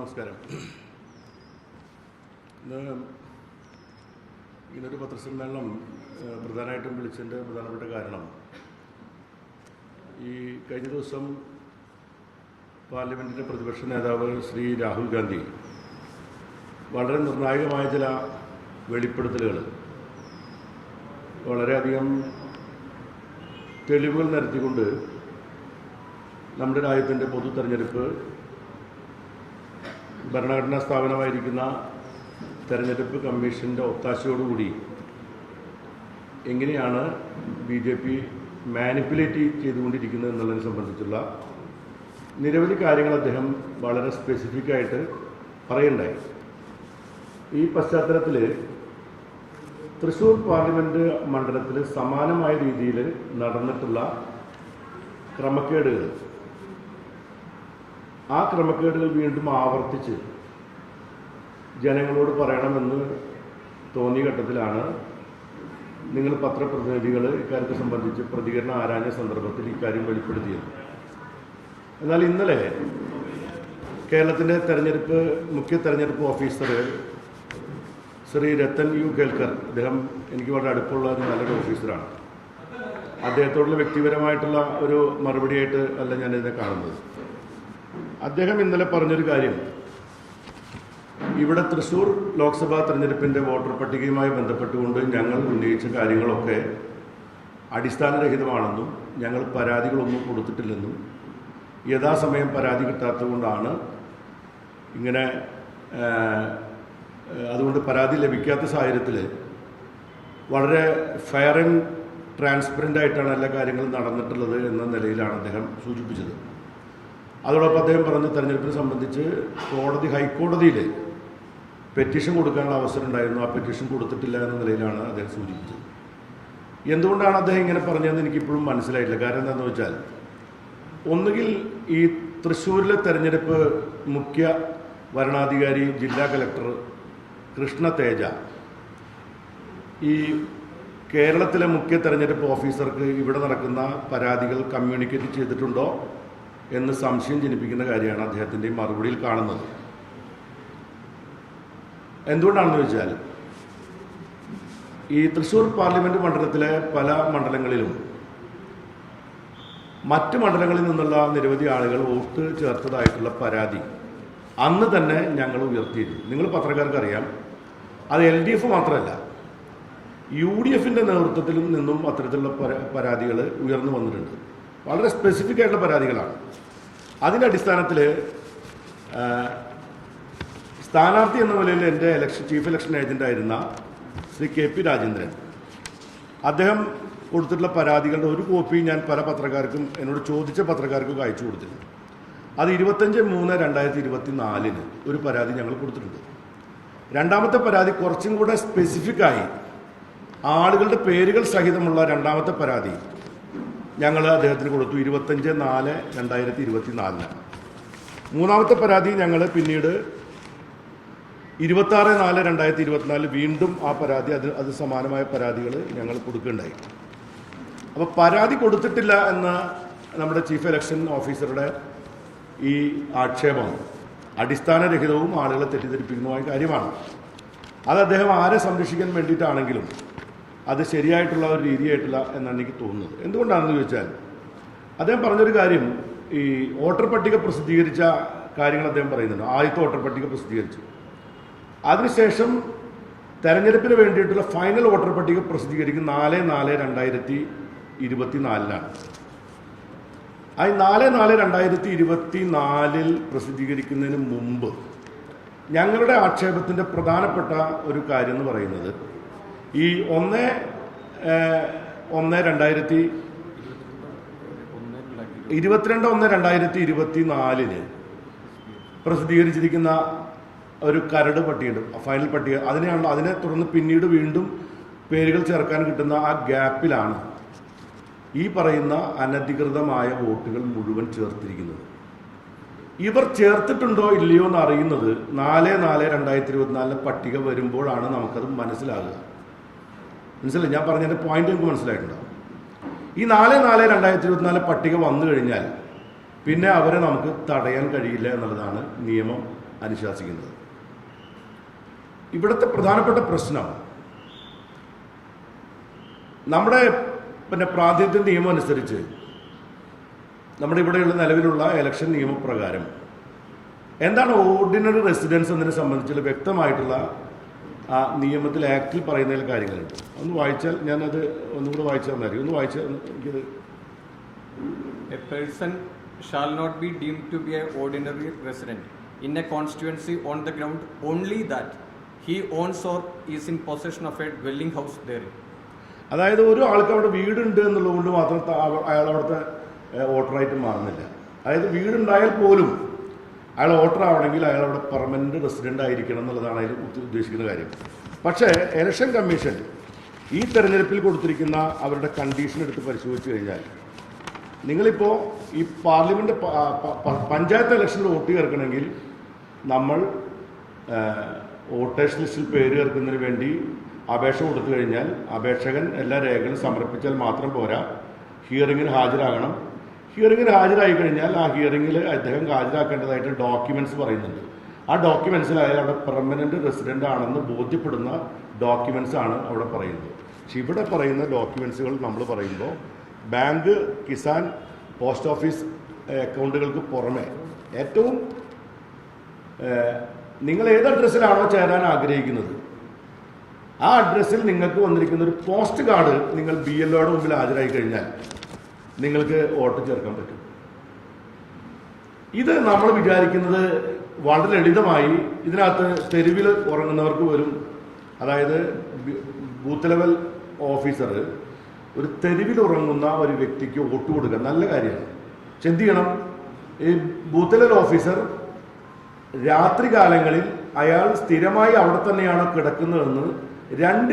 നമസ്കാരം. ഇന്ന് ഇങ്ങനൊരു പത്രസമ്മേളനം പ്രധാനമായിട്ടും വിളിച്ചതിൻ്റെ പ്രധാനപ്പെട്ട കാരണം, ഈ കഴിഞ്ഞ ദിവസം പാർലമെൻറ്റിൻ്റെ പ്രതിപക്ഷ നേതാവ് ശ്രീ രാഹുൽ ഗാന്ധി വളരെ നിർണായകമായ ചില വെളിപ്പെടുത്തലുകൾ, വളരെയധികം തെളിവുകൾ നിരത്തിക്കൊണ്ട് നമ്മുടെ രാജ്യത്തിൻ്റെ പൊതു തെരഞ്ഞെടുപ്പ്, ഭരണഘടനാ സ്ഥാപനമായിരിക്കുന്ന തെരഞ്ഞെടുപ്പ് കമ്മീഷൻ്റെ ഒത്താശയോടുകൂടി എങ്ങനെയാണ് BJP മാനിപ്പുലേറ്റ് ചെയ്തുകൊണ്ടിരിക്കുന്നത് എന്നുള്ളതിനെ സംബന്ധിച്ചുള്ള നിരവധി കാര്യങ്ങൾ അദ്ദേഹം വളരെ സ്പെസിഫിക്കായിട്ട് പറയുണ്ടായി. ഈ പശ്ചാത്തലത്തിൽ തൃശ്ശൂർ പാർലമെൻറ്റ് മണ്ഡലത്തിൽ സമാനമായ രീതിയിൽ നടന്നിട്ടുള്ള ക്രമക്കേടുകൾ, ആ ക്രമക്കേടുകൾ വീണ്ടും ആവർത്തിച്ച് ജനങ്ങളോട് പറയണമെന്ന് തോന്നിയ ഘട്ടത്തിലാണ് നിങ്ങൾ പത്രപ്രതിനിധികൾ ഇക്കാര്യത്തെ സംബന്ധിച്ച് പ്രതികരണം ആരാഞ്ഞ സന്ദർഭത്തിൽ ഇക്കാര്യം വെളിപ്പെടുത്തിയത്. എന്നാൽ ഇന്നലെ കേരളത്തിൻ്റെ മുഖ്യ തെരഞ്ഞെടുപ്പ് ഓഫീസർ ശ്രീ രത്തൻ യു കേൽക്കർ, അദ്ദേഹം എനിക്ക് വളരെ അടുപ്പമുള്ള ഒരു നല്ലൊരു ഓഫീസറാണ്. അദ്ദേഹത്തോടുള്ള വ്യക്തിപരമായിട്ടുള്ള ഒരു മറുപടിയായിട്ട് അല്ല ഞാനിതിനെ കാണുന്നത്. അദ്ദേഹം ഇന്നലെ പറഞ്ഞൊരു കാര്യം, ഇവിടെ തൃശ്ശൂർ ലോക്സഭാ തെരഞ്ഞെടുപ്പിൻ്റെ വോട്ടർ പട്ടികയുമായി ബന്ധപ്പെട്ടുകൊണ്ട് ഞങ്ങൾ ഉന്നയിച്ച കാര്യങ്ങളൊക്കെ അടിസ്ഥാനരഹിതമാണെന്നും ഞങ്ങൾ പരാതികളൊന്നും കൊടുത്തിട്ടില്ലെന്നും യഥാസമയം പരാതി കിട്ടാത്തതുകൊണ്ടാണ് ഇങ്ങനെ, അതുകൊണ്ട് പരാതി ലഭിക്കാത്ത സാഹചര്യത്തിൽ വളരെ ഫെയർ ആൻഡ് ട്രാൻസ്പെറൻ്റ് ആയിട്ടാണ് എല്ലാ കാര്യങ്ങളും നടന്നിട്ടുള്ളത് എന്ന നിലയിലാണ് അദ്ദേഹം സൂചിപ്പിച്ചത്. അതോടൊപ്പം അദ്ദേഹം പറഞ്ഞ തെരഞ്ഞെടുപ്പിനെ സംബന്ധിച്ച് ഹൈക്കോടതിയിൽ പെറ്റീഷൻ കൊടുക്കാനുള്ള അവസരം ഉണ്ടായിരുന്നു, ആ പെറ്റീഷൻ കൊടുത്തിട്ടില്ല എന്ന നിലയിലാണ് അദ്ദേഹം സൂചിപ്പിച്ചത്. എന്തുകൊണ്ടാണ് അദ്ദേഹം ഇങ്ങനെ പറഞ്ഞതെന്ന് എനിക്കിപ്പോഴും മനസ്സിലായിട്ടില്ല. കാരണം എന്താണെന്ന് വെച്ചാൽ, ഒന്നുകിൽ ഈ തൃശ്ശൂരിലെ തെരഞ്ഞെടുപ്പ് മുഖ്യ വരണാധികാരി ജില്ലാ കലക്ടർ കൃഷ്ണ തേജ ഈ കേരളത്തിലെ മുഖ്യ തെരഞ്ഞെടുപ്പ് ഓഫീസർക്ക് ഇവിടെ നടക്കുന്ന പരാതികൾ കമ്മ്യൂണിക്കേറ്റ് ചെയ്തിട്ടുണ്ടോ എന്ന് സംശയം ജനിപ്പിക്കുന്ന കാര്യമാണ് അദ്ദേഹത്തിൻ്റെ മറുപടിയിൽ കാണുന്നത്. എന്തുകൊണ്ടാണെന്ന് വെച്ചാൽ, ഈ തൃശ്ശൂർ പാർലമെൻറ്റ് മണ്ഡലത്തിലെ പല മണ്ഡലങ്ങളിലും മറ്റ് മണ്ഡലങ്ങളിൽ നിന്നുള്ള നിരവധി ആളുകൾ വോട്ട് ചേർത്തതായിട്ടുള്ള പരാതി അന്ന് തന്നെ ഞങ്ങൾ ഉയർത്തിയിരുന്നു. നിങ്ങൾ പത്രക്കാർക്കറിയാം, അത് LDF മാത്രമല്ല, UDFൻ്റെ നേതൃത്വത്തിൽ നിന്നും അത്തരത്തിലുള്ള പരാതികൾ ഉയർന്നു വന്നിട്ടുണ്ട്. വളരെ സ്പെസിഫിക് ആയിട്ടുള്ള പരാതികളാണ്. അതിൻ്റെ അടിസ്ഥാനത്തിൽ സ്ഥാനാർത്ഥി എന്ന നിലയിൽ എൻ്റെ ചീഫ് ഇലക്ഷൻ ഏജൻ്റായിരുന്ന ശ്രീ KP രാജേന്ദ്രൻ, അദ്ദേഹം കൊടുത്തിട്ടുള്ള പരാതികളുടെ ഒരു കോപ്പി ഞാൻ പല പത്രക്കാർക്കും, എന്നോട് ചോദിച്ച പത്രക്കാർക്കും അയച്ചു കൊടുത്തിട്ടുണ്ട്. അത് 25/3/2024 ഒരു പരാതി ഞങ്ങൾ കൊടുത്തിട്ടുണ്ട്. രണ്ടാമത്തെ പരാതി കുറച്ചും കൂടെ സ്പെസിഫിക്കായി ആളുകളുടെ പേരുകൾ സഹിതമുള്ള രണ്ടാമത്തെ പരാതി ഞങ്ങൾ അദ്ദേഹത്തിന് കൊടുത്തു 25/4/2024. മൂന്നാമത്തെ പരാതി ഞങ്ങൾ പിന്നീട് 26/4/2024 വീണ്ടും ആ പരാതി, അത് സമാനമായ പരാതികൾ ഞങ്ങൾ കൊടുക്കുകയുണ്ടായി. അപ്പോൾ പരാതി കൊടുത്തിട്ടില്ല എന്ന നമ്മുടെ ചീഫ് ഇലക്ഷൻ ഓഫീസറുടെ ഈ ആക്ഷേപം അടിസ്ഥാനരഹിതവും ആളുകളെ തെറ്റിദ്ധരിപ്പിക്കുന്നതുമായ കാര്യമാണ്. അത് അദ്ദേഹം ആരെ സംരക്ഷിക്കാൻ വേണ്ടിയിട്ടാണെങ്കിലും അത് ശരിയായിട്ടുള്ള ഒരു രീതിയായിട്ടില്ല എന്നാണ് എനിക്ക് തോന്നുന്നത്. എന്തുകൊണ്ടാണെന്ന് ചോദിച്ചാൽ, അദ്ദേഹം പറഞ്ഞൊരു കാര്യം, ഈ വോട്ടർ പട്ടിക പ്രസിദ്ധീകരിച്ച കാര്യങ്ങൾ അദ്ദേഹം പറയുന്നുണ്ട്. ആദ്യത്തെ വോട്ടർ പട്ടിക പ്രസിദ്ധീകരിച്ചു, അതിനുശേഷം തെരഞ്ഞെടുപ്പിന് വേണ്ടിയിട്ടുള്ള ഫൈനൽ വോട്ടർ പട്ടിക പ്രസിദ്ധീകരിക്കും 4/4/2024 ആ 4/4/2024 പ്രസിദ്ധീകരിക്കുന്നതിന് മുമ്പ് ഞങ്ങളുടെ ആക്ഷേപത്തിൻ്റെ പ്രധാനപ്പെട്ട ഒരു കാര്യം എന്ന് പറയുന്നത്, ഈ 22/1/2024 പ്രസിദ്ധീകരിച്ചിരിക്കുന്ന ഒരു കരട് പട്ടികയുണ്ട്, ഫൈനൽ പട്ടിക. അതിനെ തുടർന്ന് പിന്നീട് വീണ്ടും പേരുകൾ ചേർക്കാൻ കിട്ടുന്ന ആ ഗ്യാപ്പിലാണ് ഈ പറയുന്ന അനധികൃതമായ വോട്ടുകൾ മുഴുവൻ ചേർത്തിരിക്കുന്നത്. ഇവർ ചേർത്തിട്ടുണ്ടോ ഇല്ലയോ എന്ന് അറിയുന്നത് 4/4/2024 പട്ടിക വരുമ്പോഴാണ് നമുക്കത് മനസ്സിലാകുക. മനസ്സിലായി? ഞാൻ പറഞ്ഞതിൻ്റെ പോയിന്റ് നിങ്ങൾക്ക് മനസ്സിലായിട്ടുണ്ടാവും. ഈ 4/4/2024 പട്ടിക വന്നു കഴിഞ്ഞാൽ പിന്നെ അവരെ നമുക്ക് തടയാൻ കഴിയില്ല എന്നുള്ളതാണ് നിയമം അനുശാസിക്കുന്നത്. ഇവിടുത്തെ പ്രധാനപ്പെട്ട പ്രശ്നം നമ്മുടെ പ്രാതിനിധ്യ നിയമം അനുസരിച്ച് നമ്മുടെ ഇവിടെയുള്ള നിലവിലുള്ള ഇലക്ഷൻ നിയമപ്രകാരം എന്താണ് ഓർഡിനറി റെസിഡൻസ് എന്നതിനെ സംബന്ധിച്ചുള്ള വ്യക്തമായിട്ടുള്ള ആ നിയമത്തിൽ ആക്റ്റിൽ പറയുന്നതിൽ കാര്യങ്ങളുണ്ട്. ഒന്ന് വായിച്ചാൽ ഞാനത് ഒന്നുകൂടെ വായിച്ചാൽ മതി. ഒന്ന് വായിച്ചാൽ എനിക്കത്. A person shall not be deemed to be an ordinary resident in a constituency on the ground only that he owns or is in possession of a dwelling house therein. അതായത് ഒരു ആൾക്ക് അവിടെ വീടുണ്ട് എന്നുള്ളതുകൊണ്ട് മാത്രം അയാൾ അവിടുത്തെ വോട്ടറായിട്ട് മാറുന്നില്ല. അതായത് വീടുണ്ടായാൽ പോലും അയാൾ വോട്ടർ ആവണമെങ്കിൽ അയാൾ അവിടെ പെർമനന്റ് റെസിഡന്റ് ആയിരിക്കണം എന്നുള്ളതാണ് അതിൽ ഉദ്ദേശിക്കുന്ന കാര്യം. പക്ഷേ ഇലക്ഷൻ കമ്മീഷൻ ഈ തെരഞ്ഞെടുപ്പിൽ കൊടുത്തിരിക്കുന്ന അവരുടെ കണ്ടീഷൻ എടുത്ത് പരിശോധിച്ച് കഴിഞ്ഞാൽ നിങ്ങളിപ്പോൾ ഈ പാർലമെന്റ് പഞ്ചായത്ത് ഇലക്ഷനിൽ വോട്ട് ചേർക്കണമെങ്കിൽ നമ്മൾ വോട്ടേഴ്സ് ലിസ്റ്റിൽ പേര് ചേർക്കുന്നതിന് വേണ്ടി അപേക്ഷ കൊടുത്തു കഴിഞ്ഞാൽ അപേക്ഷകൻ എല്ലാ രേഖകളും സമർപ്പിച്ചാൽ മാത്രം പോരാ, ഹിയറിങ്ങിന് ഹാജരാകണം. ഹിയറിങ്ങിന് ഹാജരായി കഴിഞ്ഞാൽ ആ ഹിയറിങ്ങിൽ അദ്ദേഹം ഹാജരാക്കേണ്ടതായിട്ട് ഡോക്യുമെൻറ്റ്സ് പറയുന്നുണ്ട്. ആ ഡോക്യുമെൻറ്റ്സിൽ അയാൾ അവിടെ പെർമനൻറ്റ് റെസിഡൻ്റ് ആണെന്ന് ബോധ്യപ്പെടുന്ന ഡോക്യുമെൻറ്റ്സ് ആണ് അവിടെ പറയുന്നത്. പക്ഷെ ഇവിടെ പറയുന്ന ഡോക്യുമെൻറ്റ്സുകൾ നമ്മൾ പറയുമ്പോൾ ബാങ്ക്, കിസാൻ, പോസ്റ്റ് ഓഫീസ് അക്കൗണ്ടുകൾക്ക് പുറമെ ഏറ്റവും നിങ്ങൾ ഏത് അഡ്രസ്സിലാണോ ചേരാൻ ആഗ്രഹിക്കുന്നത് ആ അഡ്രസ്സിൽ നിങ്ങൾക്ക് വന്നിരിക്കുന്ന ഒരു പോസ്റ്റ് കാർഡ് നിങ്ങൾ BLOയുടെ മുമ്പിൽ ഹാജരായി കഴിഞ്ഞാൽ നിങ്ങൾക്ക് വോട്ട് ചേർക്കാൻ പറ്റും. ഇത് നമ്മൾ വിചാരിക്കുന്നത് വളരെ ലളിതമായി ഇതിനകത്ത് തെരുവിൽ ഉറങ്ങുന്നവർക്ക് വരും. അതായത് ബൂത്ത് ലെവൽ ഓഫീസർ ഒരു തെരുവിൽ ഉറങ്ങുന്ന ഒരു വ്യക്തിക്ക് വോട്ട് കൊടുക്കുക നല്ല കാര്യമാണ്. പക്ഷെ എന്ത് ചെയ്യണം? ഈ ബൂത്ത് ലെവൽ ഓഫീസർ രാത്രി കാലങ്ങളിൽ അയാൾ സ്ഥിരമായി അവിടെ തന്നെയാണോ കിടക്കുന്നതെന്ന് 2